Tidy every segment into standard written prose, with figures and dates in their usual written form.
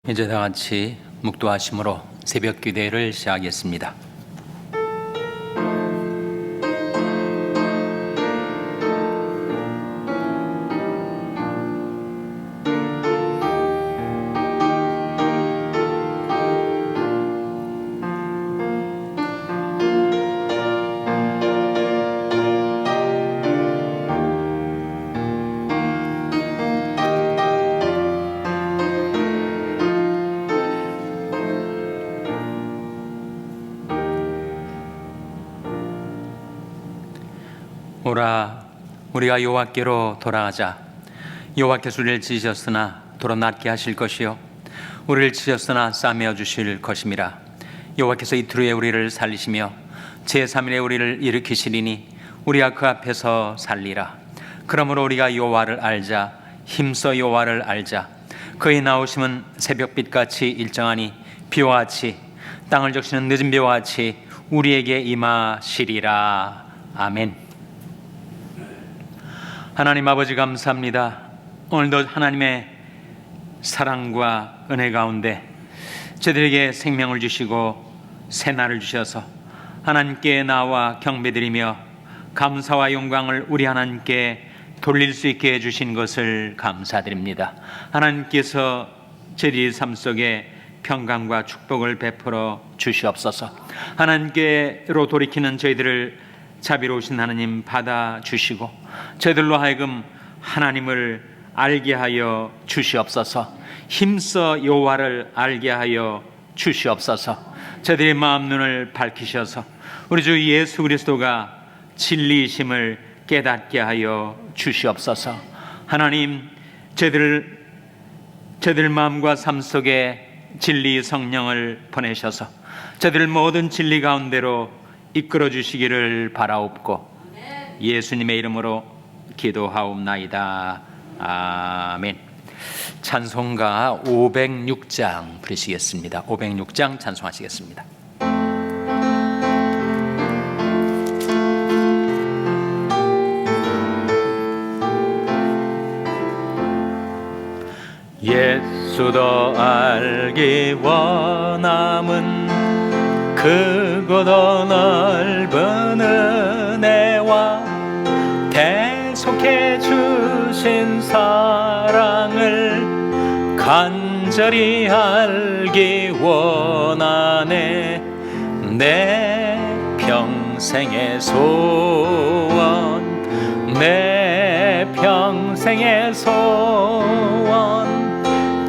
이제 다 같이 묵도하심으로 새벽 기도회를 시작하겠습니다. 오라, 우리가 여호와께로 돌아가자. 여호와께서 우리를 지으셨으나 도로 낫게 하실 것이요 우리를 지으셨으나 싸매어 주실 것임이라. 여호와께서 이틀 후에 우리를 살리시며 제3일에 우리를 일으키시리니 우리가 그 앞에서 살리라. 그러므로 우리가 여호와를 알자. 힘써 여호와를 알자. 그의 나오심은 새벽빛같이 일정하니 비와 같이 땅을 적시는 늦은 비와 같이 우리에게 임하시리라. 아멘. 하나님 아버지 감사합니다. 오늘도 하나님의 사랑과 은혜 가운데 저들에게 생명을 주시고 새날을 주셔서 하나님께 나와 경배드리며 감사와 영광을 우리 하나님께 돌릴 수 있게 해주신 것을 감사드립니다. 하나님께서 저희 삶 속에 평강과 축복을 베풀어 주시옵소서. 하나님께로 돌이키는 저희들을 자비로우신 하나님 받아주시고 저희들로 하여금 하나님을 알게 하여 주시옵소서. 힘써 여호와를 알게 하여 주시옵소서. 저희들의 마음 눈을 밝히셔서 우리 주 예수 그리스도가 진리이심을 깨닫게 하여 주시옵소서. 하나님, 저희들 마음과 삶 속에 진리 성령을 보내셔서 저희들 모든 진리 가운데로 이끌어 주시기를 바라옵고 예수님의 이름으로 기도하옵나이다. 아멘. 찬송가 506장 부르시겠습니다. 506장 찬송하시겠습니다. 예수 더 알기 원함은 크고 더 넓은 은혜와 대속해 주신 사랑을 간절히 알기 원하네. 내 평생의 소원, 내 평생의 소원,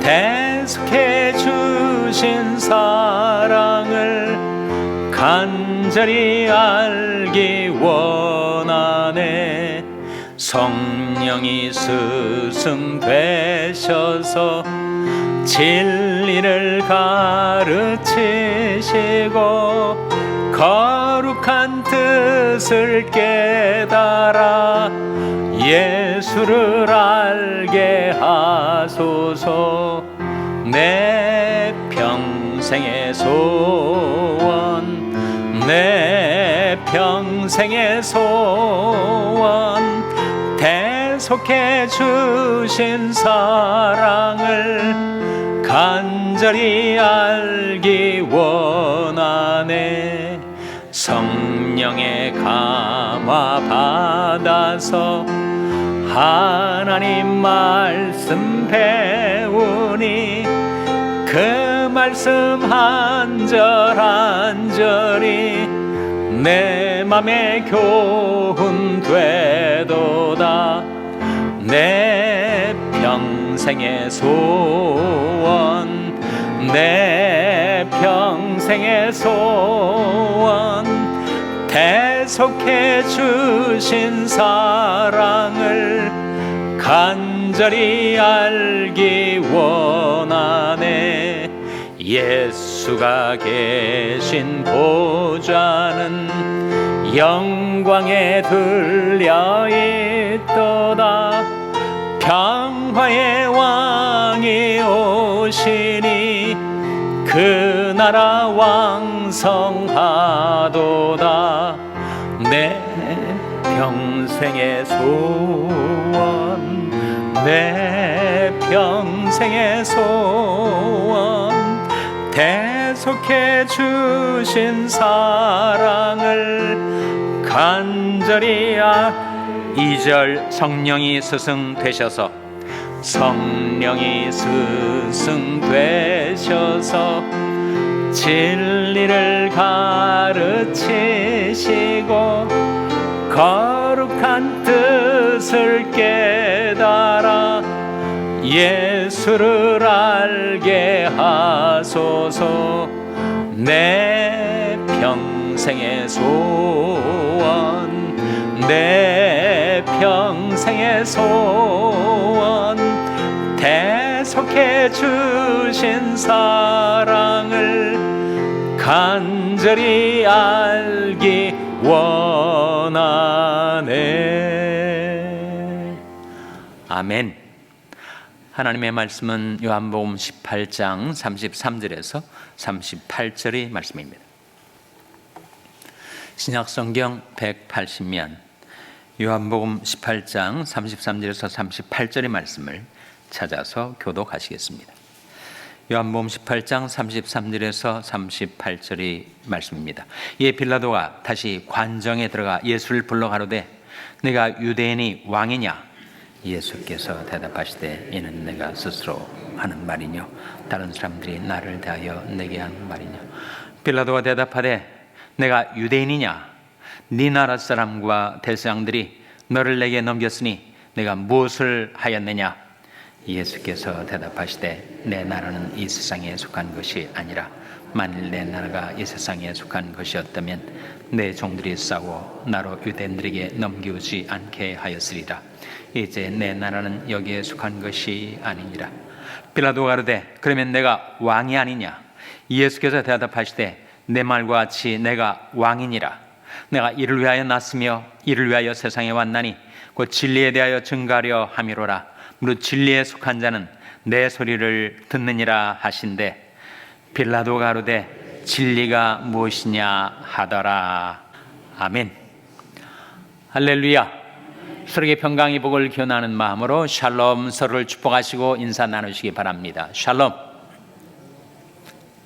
대속해 주신 사랑을 간절히 알기 원하네. 성령이 스승되셔서 진리를 가르치시고 거룩한 뜻을 깨달아 예수를 알게 하소서. 내 평생의 소원, 내 평생의 소원, 대속해 주신 사랑을 간절히 알기 원하네. 성령의 감화 받아서 하나님 말씀 배우니 그 말씀 한 절 한 절이 내 맘에 교훈 되도다. 내 평생의 소원, 내 평생의 소원, 대속해 주신 사랑을 간절히 알기 원하네. 예수가 계신 보좌는 영광에 들려 있도다. 평화의 왕이 오시니 그 나라 왕성하도다. 내 평생의 소원, 내 평생의 소원 대속해 주신 사랑을 간절히 2절 성령이 스승되셔서 진리를 가르치시고 거룩한 뜻을 깨달아 예수를 알게 하소서. 내 평생의 소원 내 평생의 소원 대속해 주신 사랑을 간절히 알기 원하네. 아멘. 하나님의 말씀은 요한복음 18장 33절에서 38절의 말씀입니다. 신약성경 180면 요한복음 18장 33절에서 38절의 말씀을 찾아서 교독하시겠습니다. 요한복음 18장 33절에서 38절의 말씀입니다. 이에 빌라도가 다시 관정에 들어가 예수를 불러 가로되 내가 유대인이 왕이냐? 예수께서 대답하시되 이는 내가 스스로 하는 말이뇨 다른 사람들이 나를 대하여 내게 하는 말이뇨. 빌라도가 대답하되 내가 유대인이냐? 네 나라 사람과 대제사장들이 너를 내게 넘겼으니 내가 무엇을 하였느냐? 예수께서 대답하시되 내 나라는 이 세상에 속한 것이 아니라 만일 내 나라가 이 세상에 속한 것이었다면 내 종들이 싸워 나로 유대인들에게 넘기지 않게 하였으리라. 이제 내 나라는 여기에 속한 것이 아니니라. 빌라도가 가로되 그러면 내가 왕이 아니냐? 예수께서 대답하시되 내 말과 같이 내가 왕이니라. 내가 이를 위하여 났으며 이를 위하여 세상에 왔나니 곧 진리에 대하여 증거하려 함이로라. 무릇 진리에 속한 자는 내 소리를 듣느니라 하신대. 빌라도가 가로되 진리가 무엇이냐 하더라. 아멘. 할렐루야. 서로에게 평강의 복을 기원하는 마음으로 샬롬, 서로를 축복하시고 인사 나누시기 바랍니다. 샬롬.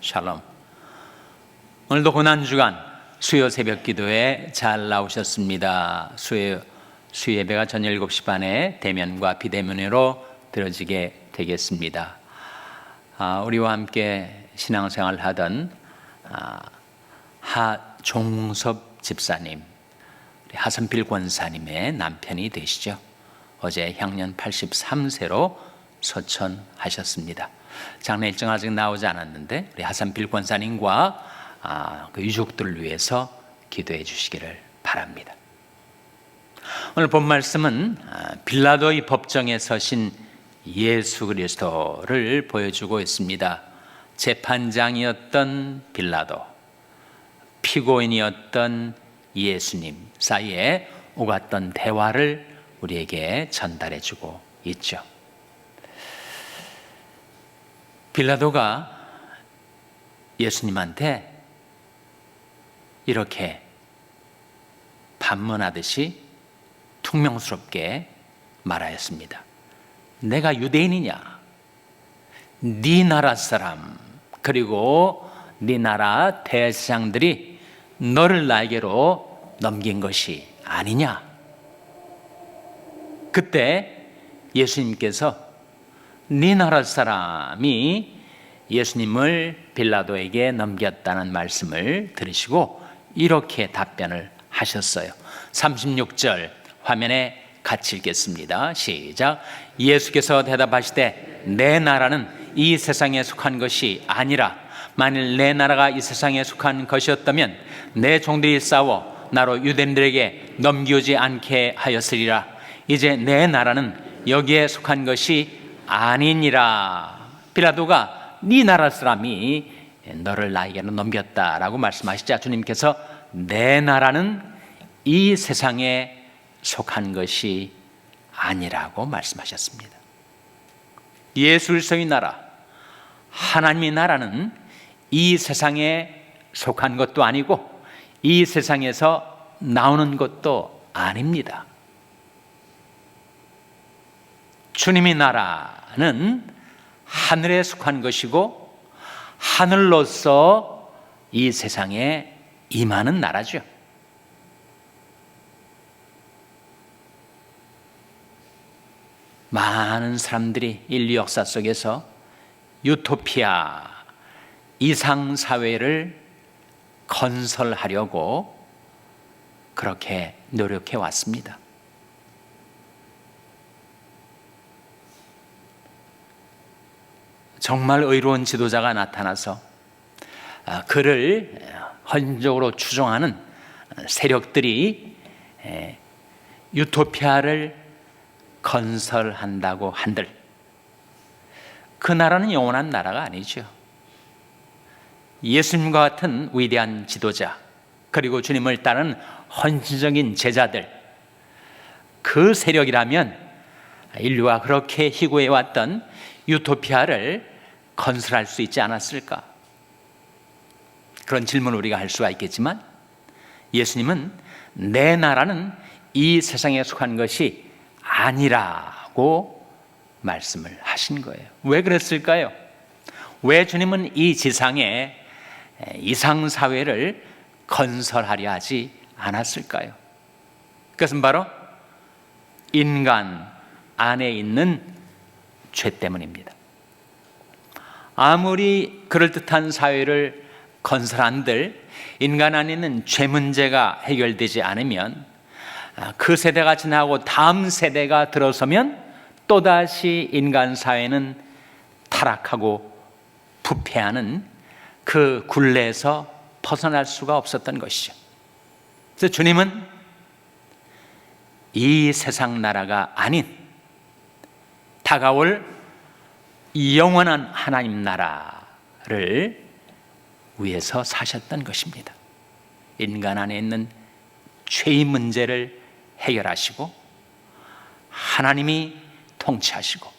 샬롬. 오늘도 고난주간 수요 새벽 기도에 잘 나오셨습니다. 수요 예배가 저녁 7시 반에 대면과 비대면으로 드려지게 되겠습니다. 우리와 함께 신앙생활 하던 하종섭 집사님, 하선필 권사님의 남편이 되시죠. 어제 향년 83세로 소천하셨습니다. 장례 일정 아직 나오지 않았는데 우리 하선필 권사님과 그 유족들을 위해서 기도해 주시기를 바랍니다. 오늘 본 말씀은 빌라도의 법정에 서신 예수 그리스도를 보여주고 있습니다. 재판장이었던 빌라도, 피고인이었던 예수님 사이에 오갔던 대화를 우리에게 전달해주고 있죠. 빌라도가 예수님한테 이렇게 반문하듯이 퉁명스럽게 말하였습니다. 내가 유대인이냐? 네 나라 사람 그리고 네 나라 대제사장들이 너를 나에게로 넘긴 것이 아니냐? 그때 예수님께서 네 나라 사람이 예수님을 빌라도에게 넘겼다는 말씀을 들으시고 이렇게 답변을 하셨어요. 36절 화면에 같이 읽겠습니다. 시작. 예수께서 대답하시되 내 나라는 이 세상에 속한 것이 아니라 만일 내 나라가 이 세상에 속한 것이었다면 내 종들이 싸워 나로 유대인들에게 넘기지 않게 하였으리라. 이제 내 나라는 여기에 속한 것이 아니니라. 빌라도가 네 나라 사람이 너를 나에게로 넘겼다라고 말씀하시자 주님께서 내 나라는 이 세상에 속한 것이 아니라고 말씀하셨습니다. 예수 그리스도의 나라, 하나님의 나라는 이 세상에 속한 것도 아니고 이 세상에서 나오는 것도 아닙니다. 주님의 나라는 하늘에 속한 것이고 하늘로서 이 세상에 임하는 나라죠. 많은 사람들이 인류 역사 속에서 유토피아, 이상사회를 건설하려고 그렇게 노력해 왔습니다. 정말 의로운 지도자가 나타나서 그를 헌신적으로 추종하는 세력들이 유토피아를 건설한다고 한들 그 나라는 영원한 나라가 아니죠. 예수님과 같은 위대한 지도자, 그리고 주님을 따르는 헌신적인 제자들, 그 세력이라면 인류가 그렇게 희구해 왔던 유토피아를 건설할 수 있지 않았을까? 그런 질문을 우리가 할 수가 있겠지만 예수님은 내 나라는 이 세상에 속한 것이 아니라고 말씀을 하신 거예요. 왜 그랬을까요? 왜 주님은 이 지상에 이상사회를 건설하려 하지 않았을까요? 그것은 바로 인간 안에 있는 죄 때문입니다. 아무리 그럴듯한 사회를 건설한들 인간 안에 있는 죄 문제가 해결되지 않으면 그 세대가 지나고 다음 세대가 들어서면 또다시 인간 사회는 타락하고 부패하는 그 굴레에서 벗어날 수가 없었던 것이죠. 그래서 주님은 이 세상 나라가 아닌 다가올 영원한 하나님 나라를 위해서 사셨던 것입니다. 인간 안에 있는 죄의 문제를 해결하시고 하나님이 통치하시고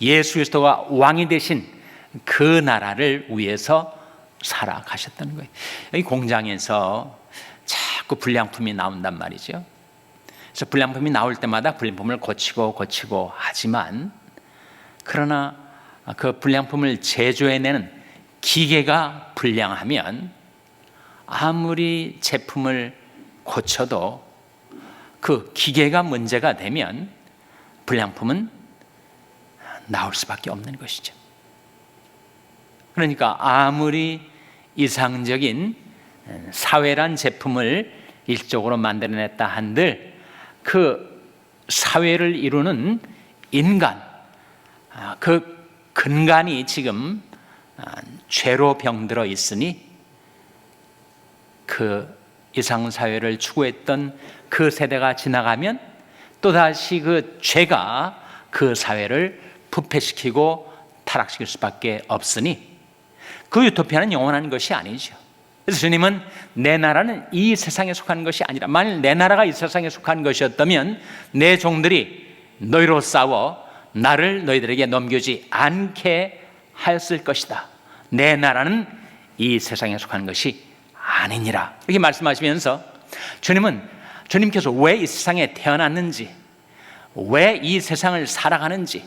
예수 그리스도가 왕이 되신 그 나라를 위해서 살아가셨던 거예요. 이 공장에서 자꾸 불량품이 나온단 말이죠. 그래서 불량품이 나올 때마다 불량품을 고치고 하지만 그러나 그 불량품을 제조해내는 기계가 불량하면 아무리 제품을 고쳐도 그 기계가 문제가 되면 불량품은 나올 수밖에 없는 것이죠. 그러니까 아무리 이상적인 사회란 제품을 일적으로 만들어냈다 한들 그 사회를 이루는 인간, 그 근간이 지금 죄로 병들어 있으니 그 이상사회를 추구했던 그 세대가 지나가면 또다시 그 죄가 그 사회를 부패시키고 타락시킬 수밖에 없으니 그 유토피아는 영원한 것이 아니죠. 그래서 주님은 내 나라는 이 세상에 속한 것이 아니라, 만일 내 나라가 이 세상에 속한 것이었다면 내 종들이 너희로 싸워 나를 너희들에게 넘기지 않게 하였을 것이다. 내 나라는 이 세상에 속한 것이 아니니라. 이렇게 말씀하시면서 주님께서 왜 이 세상에 태어났는지, 왜 이 세상을 살아가는지,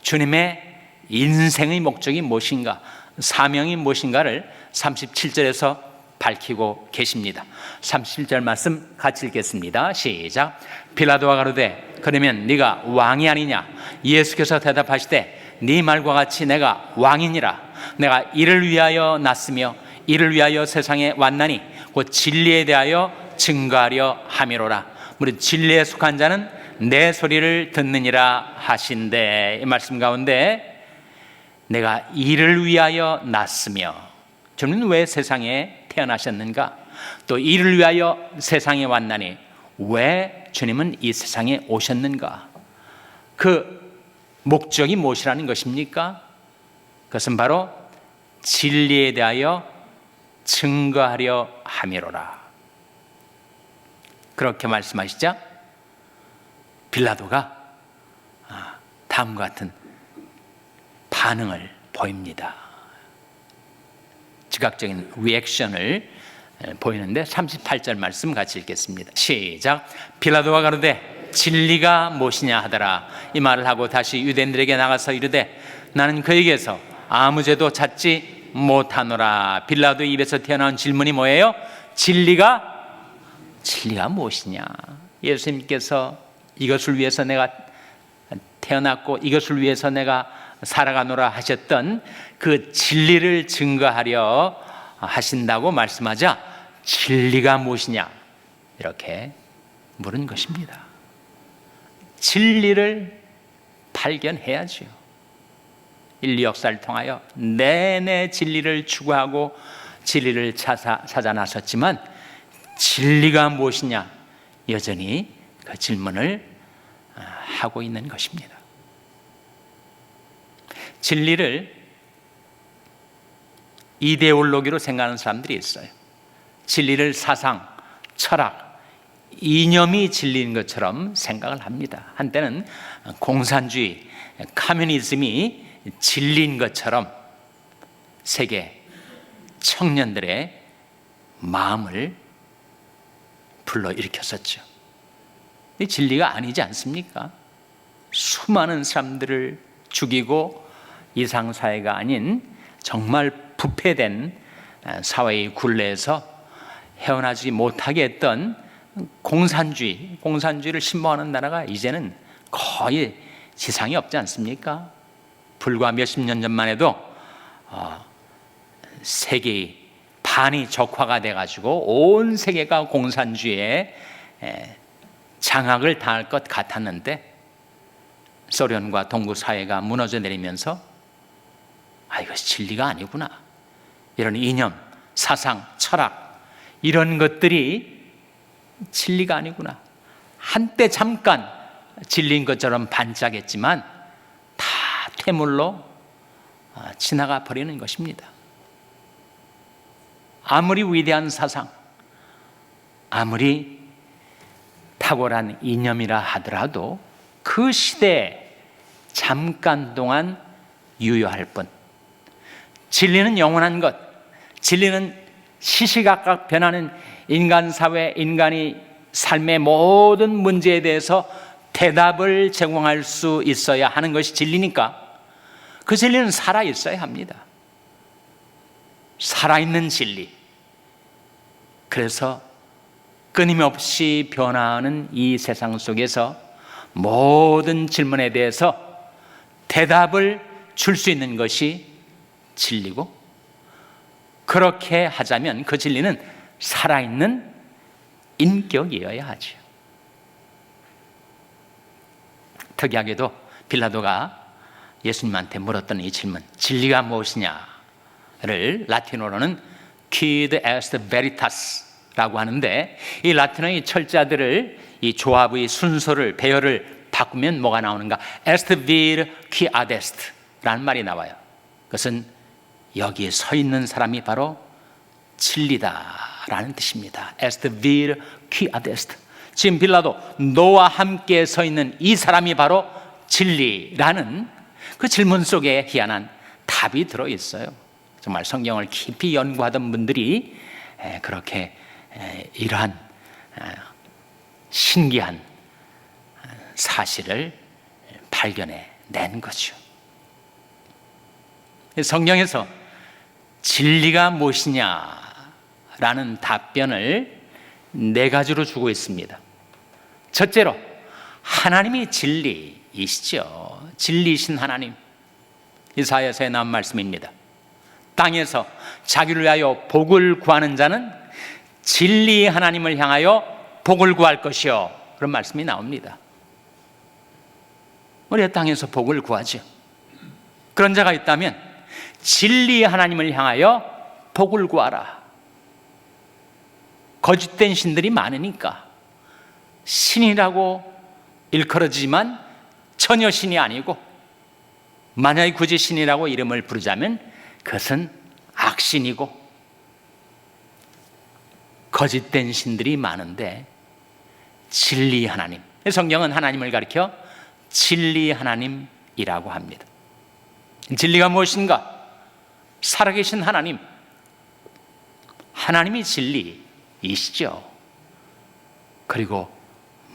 주님의 인생의 목적이 무엇인가, 사명이 무엇인가를 37절에서 밝히고 계십니다. 37절 말씀 같이 읽겠습니다. 시작. 빌라도가 가로되 그러면 네가 왕이 아니냐? 예수께서 대답하시되 네 말과 같이 내가 왕이니라. 내가 이를 위하여 났으며 이를 위하여 세상에 왔나니 곧 진리에 대하여 증거하려 함이로라. 무릇 진리에 속한 자는 내 소리를 듣느니라 하신대. 이 말씀 가운데 내가 이를 위하여 났으며, 주님은 왜 세상에 태어나셨는가? 또 이를 위하여 세상에 왔나니, 왜 주님은 이 세상에 오셨는가? 그 목적이 무엇이라는 것입니까? 그것은 바로 진리에 대하여 증거하려 함이로라. 그렇게 말씀하시자 빌라도가 다음과 같은 반응을 보입니다. 즉각적인 리액션을 보이는데 38절 말씀 같이 읽겠습니다. 시작. 빌라도가 가로되 진리가 무엇이냐 하더라. 이 말을 하고 다시 유대인들에게 나가서 이르되 나는 그에게서 아무 죄도 찾지 못하노라. 빌라도 입에서 튀어나온 질문이 뭐예요? 진리가 무엇이냐? 예수님께서 이것을 위해서 내가 태어났고 이것을 위해서 내가 살아가노라 하셨던 그 진리를 증거하려 하신다고 말씀하자 진리가 무엇이냐? 이렇게 물은 것입니다. 진리를 발견해야죠. 인류 역사를 통하여 내내 진리를 추구하고 진리를 찾아 나섰지만 진리가 무엇이냐? 여전히 그 질문을 하고 있는 것입니다. 진리를 이데올로기로 생각하는 사람들이 있어요. 진리를 사상, 철학, 이념이 진리인 것처럼 생각을 합니다. 한때는 공산주의, 커뮤니즘이 진리인 것처럼 세계 청년들의 마음을 불러일으켰었죠. 이 진리가 아니지 않습니까? 수많은 사람들을 죽이고 이상사회가 아닌 정말 부패된 사회의 굴레에서 헤어나지 못하게 했던 공산주의를 신봉하는 나라가 이제는 거의 지상에 없지 않습니까? 불과 몇십 년 전만 해도 세계의 반이 적화가 돼가지고 온 세계가 공산주의에 장악을 당할 것 같았는데 소련과 동구 사회가 무너져 내리면서 이것이 진리가 아니구나, 이런 이념, 사상, 철학 이런 것들이 진리가 아니구나, 한때 잠깐 진리인 것처럼 반짝했지만 다 퇴물로 지나가 버리는 것입니다. 아무리 위대한 사상, 아무리 탁월한 이념이라 하더라도 그 시대에 잠깐 동안 유효할 뿐, 진리는 영원한 것, 진리는 시시각각 변하는 인간 사회, 인간이 삶의 모든 문제에 대해서 대답을 제공할 수 있어야 하는 것이 진리니까 그 진리는 살아있어야 합니다. 살아있는 진리. 그래서 끊임없이 변화하는 이 세상 속에서 모든 질문에 대해서 대답을 줄 수 있는 것이 진리고, 그렇게 하자면 그 진리는 살아있는 인격이어야 하죠. 특이하게도 빌라도가 예수님한테 물었던 이 질문, 진리가 무엇이냐를 라틴어로는 Quid est veritas라고 하는데, 이 라틴어의 철자들을 이 조합의 순서를, 배열을 바꾸면 뭐가 나오는가? Est vir qui adest 라는 말이 나와요. 그것은 여기에 서 있는 사람이 바로 진리다라는 뜻입니다. Est vir qui adest. 지금 빌라도 너와 함께 서 있는 이 사람이 바로 진리라는 그 질문 속에 희한한 답이 들어있어요. 정말 성경을 깊이 연구하던 분들이 그렇게 이러한 신기한 사실을 발견해 낸 거죠. 성경에서 진리가 무엇이냐라는 답변을 네 가지로 주고 있습니다. 첫째로, 하나님이 진리이시죠. 진리이신 하나님. 이사야서에 나온 말씀입니다. 땅에서 자기를 위하여 복을 구하는 자는 진리의 하나님을 향하여 복을 구할 것이요, 그런 말씀이 나옵니다. 우리가 땅에서 복을 구하죠. 그런 자가 있다면 진리의 하나님을 향하여 복을 구하라. 거짓된 신들이 많으니까 신이라고 일컬어지지만 전혀 신이 아니고, 만약에 굳이 신이라고 이름을 부르자면 그것은 악신이고 거짓된 신들이 많은데, 진리 하나님, 성경은 하나님을 가리켜 진리 하나님이라고 합니다. 진리가 무엇인가? 살아계신 하나님, 하나님이 진리이시죠. 그리고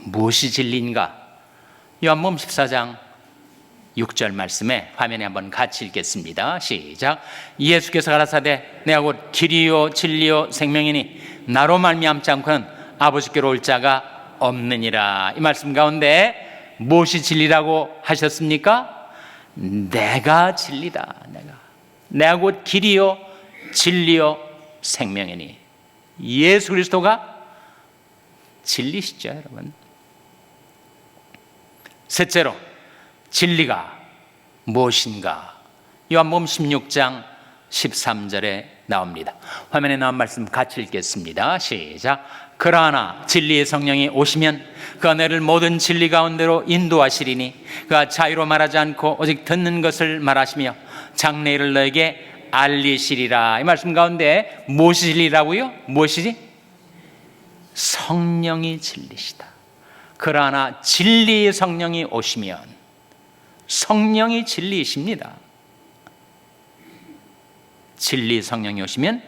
무엇이 진리인가? 요한복음 14장 6절 말씀에 화면에 한번 같이 읽겠습니다. 시작. 예수께서 가라사대 내가 곧 길이요 진리요 생명이니 나로 말미암지 않고는 아버지께로 올 자가 없느니라. 이 말씀 가운데 무엇이 진리라고 하셨습니까? 내가 진리다. 내가 곧 길이요 진리요 생명이니. 예수 그리스도가 진리시죠, 여러분. 셋째로 진리가 무엇인가? 요한복음 16장 13절에 나옵니다. 화면에 나온 말씀 같이 읽겠습니다. 시작. 그러나 진리의 성령이 오시면 그가 너를 모든 진리 가운데로 인도하시리니 그가 자유로 말하지 않고 오직 듣는 것을 말하시며 장래일을 너에게 알리시리라. 이 말씀 가운데 무엇이 진리라고요? 무엇이지? 성령이 진리시다. 그러나 진리의 성령이 오시면, 성령이 진리이십니다. 진리의 성령이 오시면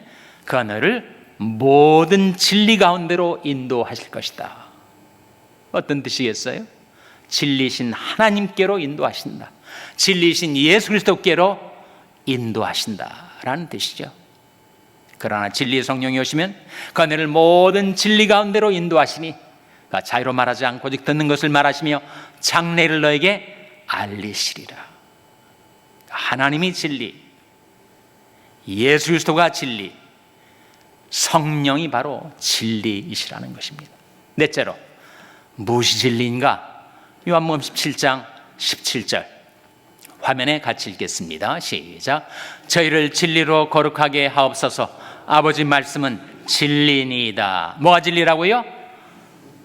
그가 너를 모든 진리 가운데로 인도하실 것이다. 어떤 뜻이겠어요? 진리신 하나님께로 인도하신다. 진리신 예수 그리스도께로 인도하신다라는 뜻이죠. 그러나 진리의 성령이 오시면 그가 너를 모든 진리 가운데로 인도하시니 그가 자유로 말하지 않고 오직 듣는 것을 말하시며 장래를 너에게 알리시리라. 하나님이 진리, 예수 그리스도가 진리, 성령이 바로 진리이시라는 것입니다. 넷째로 무엇이 진리인가? 요한복음 17장 17절 화면에 같이 읽겠습니다. 시작. 저희를 진리로 거룩하게 하옵소서. 아버지 말씀은 진리니이다. 뭐가 진리라고요?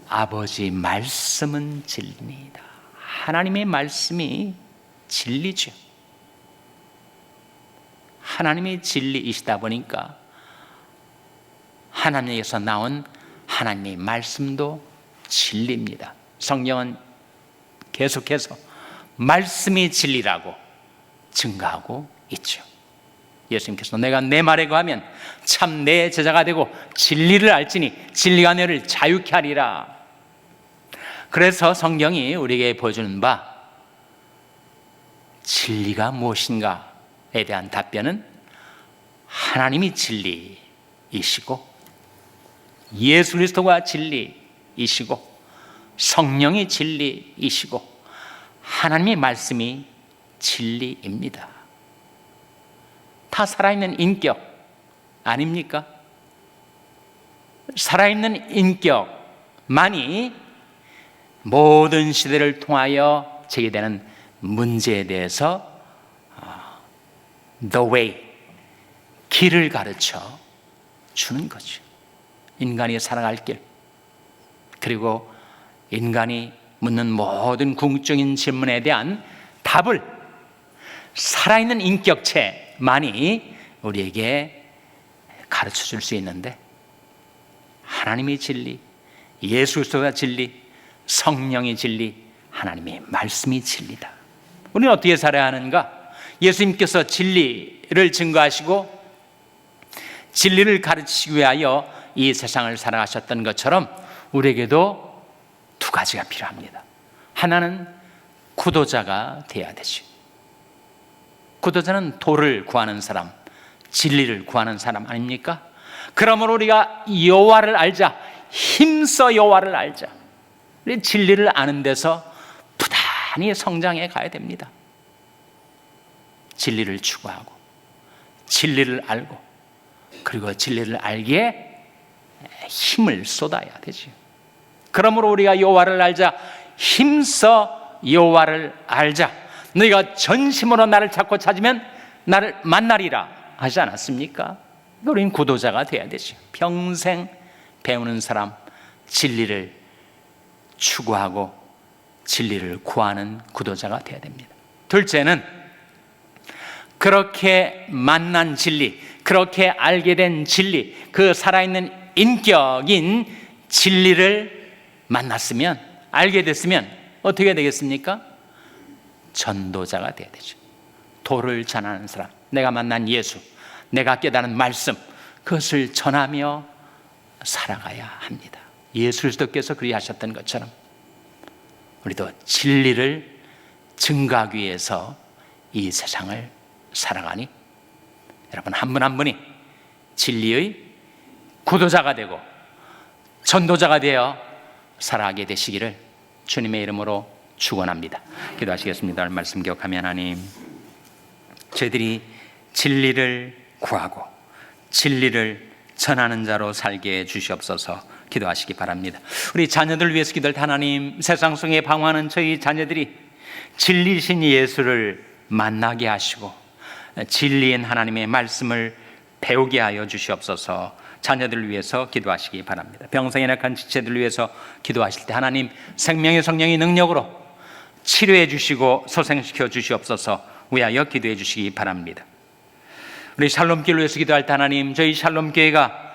아버지 말씀은 진리니이다. 하나님의 말씀이 진리죠. 하나님이 진리이시다 보니까 하나님에게서 나온 하나님의 말씀도 진리입니다. 성경은 계속해서 말씀이 진리라고 증거하고 있죠. 예수님께서 내가 내 말에 거하면 참 내 제자가 되고 진리를 알지니 진리가 너를 자유케 하리라. 그래서 성경이 우리에게 보여주는 바 진리가 무엇인가에 대한 답변은 하나님이 진리이시고 예수 그리스도가 진리이시고 성령이 진리이시고 하나님의 말씀이 진리입니다. 다 살아있는 인격 아닙니까? 살아있는 인격만이 모든 시대를 통하여 제기되는 문제에 대해서 the way, 길을 가르쳐 주는 거죠. 인간이 살아갈 길, 그리고 인간이 묻는 모든 궁극적인 질문에 대한 답을 살아있는 인격체만이 우리에게 가르쳐 줄 수 있는데, 하나님이 진리, 예수 그리스도가 진리, 성령이 진리, 하나님의 말씀이 진리다. 우리는 어떻게 살아야 하는가? 예수님께서 진리를 증거하시고 진리를 가르치기 위하여 이 세상을 살아가셨던 것처럼 우리에게도 두 가지가 필요합니다. 하나는 구도자가 되어야 되죠. 구도자는 도를 구하는 사람, 진리를 구하는 사람 아닙니까? 그러므로 우리가 여호와를 알자, 힘써 여호와를 알자. 우리 진리를 아는 데서 부단히 성장해 가야 됩니다. 진리를 추구하고 진리를 알고 그리고 진리를 알기에 힘을 쏟아야 되죠. 그러므로 우리가 여호와를 알자, 힘써 여호와를 알자. 너희가 전심으로 나를 찾고 찾으면 나를 만나리라 하지 않았습니까? 우리는 구도자가 돼야 되죠. 평생 배우는 사람, 진리를 추구하고 진리를 구하는 구도자가 돼야 됩니다. 둘째는 그렇게 만난 진리, 그렇게 알게 된 진리, 그 살아있는 인격인 진리를 만났으면, 알게 됐으면 어떻게 되겠습니까? 전도자가 돼야 되죠. 도를 전하는 사람, 내가 만난 예수, 내가 깨달은 말씀, 그것을 전하며 살아가야 합니다. 예수 그리스도께서 그리 하셨던 것처럼 우리도 진리를 증거하기 위해서 이 세상을 살아가니 여러분 한 분 한 분이 진리의 구도자가 되고 전도자가 되어 살아가게 되시기를 주님의 이름으로 축원합니다. 기도하시겠습니다. 오늘 말씀 기억하며 하나님, 저희들이 진리를 구하고 진리를 전하는 자로 살게 해주시옵소서. 기도하시기 바랍니다. 우리 자녀들 위해서 기도할 때 하나님, 세상 속에 방황하는 저희 자녀들이 진리신 예수를 만나게 하시고 진리인 하나님의 말씀을 배우게 하여 주시옵소서. 자녀들을 위해서 기도하시기 바랍니다. 병상에 낙한 지체들을 위해서 기도하실 때 하나님, 생명의 성령의 능력으로 치료해 주시고 소생시켜 주시옵소서. 위하여 기도해 주시기 바랍니다. 우리 샬롬교회를 위해서 기도할 때 하나님, 저희 샬롬교회가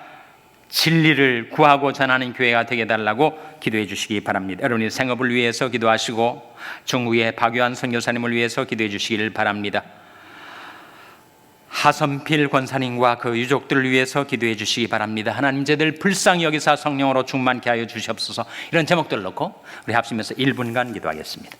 진리를 구하고 전하는 교회가 되게 해달라고 기도해 주시기 바랍니다. 여러분의 생업을 위해서 기도하시고 중국의 박유한 선교사님을 위해서 기도해 주시기를 바랍니다. 하선필 권사님과 그 유족들을 위해서 기도해 주시기 바랍니다. 하나님, 저들 불쌍히 여기사 성령으로 충만케 하여 주시옵소서. 이런 제목들을 놓고 우리 합심해서 1분간 기도하겠습니다.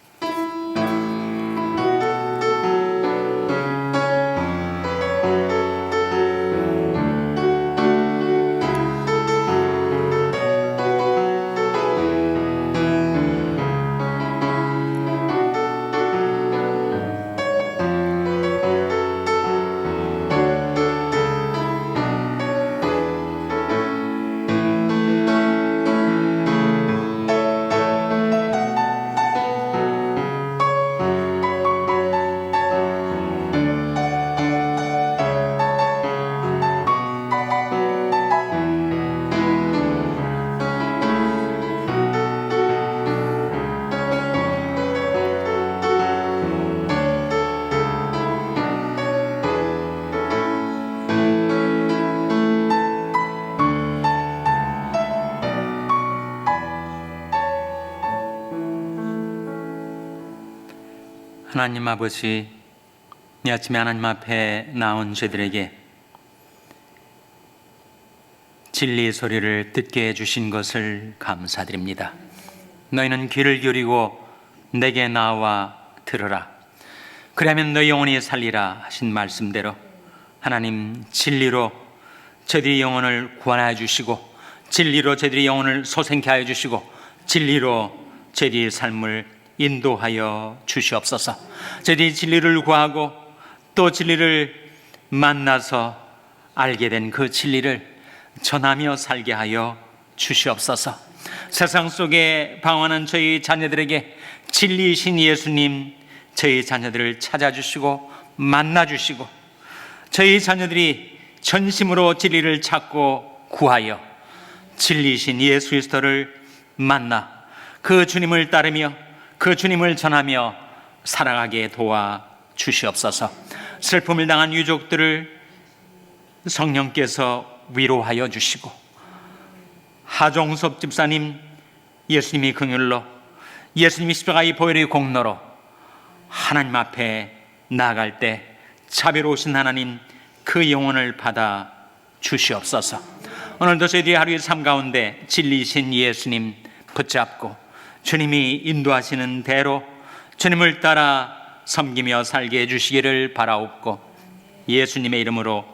하나님 아버지, 이 아침에 하나님 앞에 나온 저희들에게 진리의 소리를 듣게 해주신 것을 감사드립니다. 너희는 귀를 기울이고 내게 나와 들으라. 그러면 너희 영혼이 살리라 하신 말씀대로 하나님, 진리로 저희들의 영혼을 구원하여 주시고 진리로 저희들의 영혼을 소생케 하여 주시고 진리로 저희들의 삶을 인도하여 주시옵소서. 저희들이 진리를 구하고 또 진리를 만나서 알게 된 그 진리를 전하며 살게 하여 주시옵소서. 세상 속에 방황하는 저희 자녀들에게 진리이신 예수님, 저희 자녀들을 찾아주시고 만나주시고 저희 자녀들이 전심으로 진리를 찾고 구하여 진리이신 예수 그리스도를 만나 그 주님을 따르며 그 주님을 전하며 살아가게 도와 주시옵소서. 슬픔을 당한 유족들을 성령께서 위로하여 주시고 하종섭 집사님, 예수님이 긍휼로 예수님이 십자가의 보혈의 공로로 하나님 앞에 나아갈 때 자비로우신 하나님, 그 영혼을 받아 주시옵소서. 오늘도 저희들이 하루의 삶 가운데 진리이신 예수님 붙잡고 주님이 인도하시는 대로 주님을 따라 섬기며 살게 해주시기를 바라옵고 예수님의 이름으로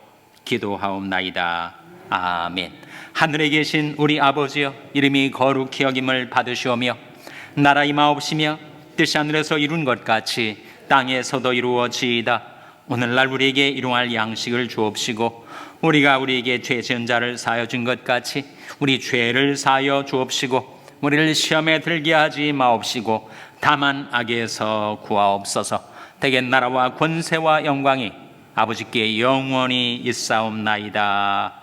기도하옵나이다. 아멘. 하늘에 계신 우리 아버지여, 이름이 거룩히 여김을 받으시오며 나라 임하옵시며 뜻이 하늘에서 이룬 것 같이 땅에서도 이루어지이다. 오늘날 우리에게 일용할 양식을 주옵시고 우리가 우리에게 죄 지은 자를 사하여 준 것 같이 우리 죄를 사하여 주옵시고 우리를 시험에 들게 하지 마옵시고 다만 악에서 구하옵소서. 대개 나라와 권세와 영광이 아버지께 영원히 있사옵나이다.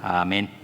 아멘.